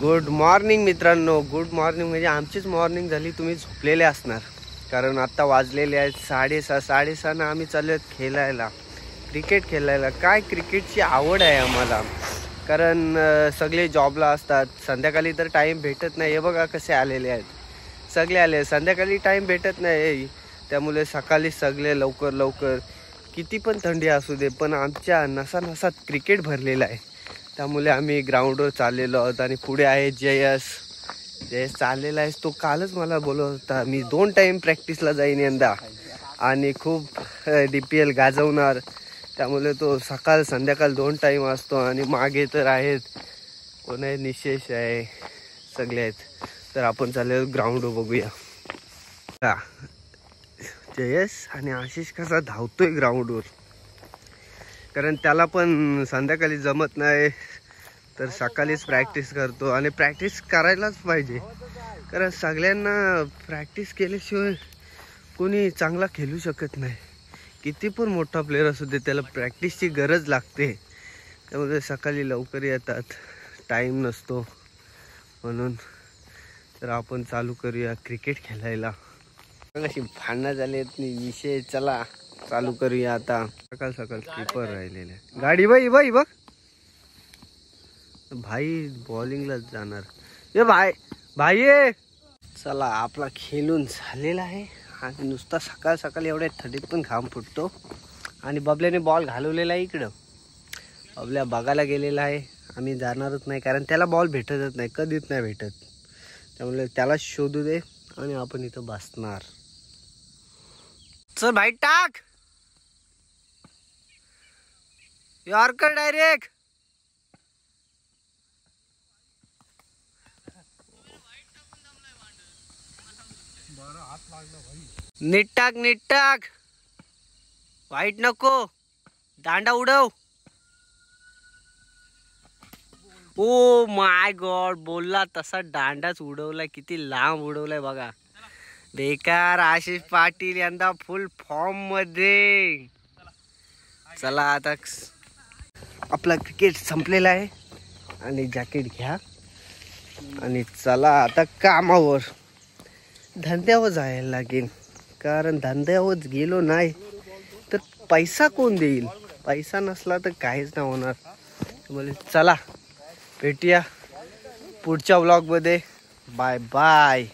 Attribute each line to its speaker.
Speaker 1: Good morning मित्रांनो, good morning म्हणजे आमचीच मॉर्निंग झाली, तुम्ही झोपलेले असणार. कारण आत्ता वाजलेले आहेत 6:30 आम्ही चाललो आहेत खेळायला, क्रिकेट खेळायला. काय क्रिकेटची आवड आहे आम्हाला, कारण सगळे जॉबला असतात, संध्याकाळी तर टाईम भेटत नाही. हे बघा कसे आलेले आहेत, सगळे आले. संध्याकाळी टाईम भेटत नाही, त्यामुळे सकाळी सगळे लवकर लवकर, किती पण थंडी असू दे, पण आमच्या नसात क्रिकेट भरलेला आहे. त्यामुळे आम्ही ग्राउंडवर चाललेलो आहोत. आणि पुढे आहे जयस चाललेला आहे. तो कालच मला बोलत होता मी 2 टाईम प्रॅक्टिसला जाईन यंदा आणि खूप DPL गाजवणार. त्यामुळे तो सकाळ संध्याकाळ 2 टाईम असतो. आणि मागे तर आहेत, कोण आहे, निशेष आहे, सगळे आहेत. तर आपण चाललेलो ग्राउंडवर बघूया. जयस आणि आशिष कसा धावतोय ग्राउंडवर, कारण त्याला पण संध्याकाळी जमत नाही, तर सकाळीच प्रॅक्टिस करतो. आणि प्रॅक्टिस करायलाच पाहिजे, कारण सगळ्यांना प्रॅक्टिस केल्याशिवाय कोणी चांगला खेळू शकत नाही. किती पण मोठा प्लेअर असू दे, त्याला प्रॅक्टिसची गरज लागते. त्यामुळे सकाळी लवकर येतात, टाईम नसतो म्हणून. तर आपण चालू करूया क्रिकेट खेळायला. अशी भांडणं झाली विषय, चला चालू करूया आता. सकाळ सकाळ स्कीपर राहिलेले, गाडी बाई बघ भाई बॉलिंगलाच जाणार. ये भाई ये. चला आपला खेळून झालेला आहे. आणि नुसता सकाळ सकाळ एवढ्या थंडीत पण घाम फुटतो. आणि बबल्याने बॉल घालवलेला आहे इकडं, बबल्या बघायला गेलेला आहे. आम्ही जाणारच नाही, कारण त्याला बॉल भेटतच नाही, कधीच नाही भेटत. त्यामुळे त्याला शोधू दे आणि आपण इथं बसणार. चल भाई टाक यॉर्कर डायरेक्ट. नीट टाक, वाईट नको, दांडा उडव. ओ माय गॉड, बोलला तसा दांडाच उडवलाय, किती लांब उडवलाय बघा. बेकार. आशिष पाटील यंदा फुल फॉर्म मध्ये. चला आता आपला क्रिकेट संपलेला आहे. आणि जॅकेट घ्या आणि चला आता कामावर, धंद्यावर जायला लागेल. कारण धंद्यावर गेलो नाही तर पैसा कोण देईल, पैसा नसला तर काहीच नाही होणार. बोले चला भेटूया पुढच्या व्लॉगमध्ये. Bye bye.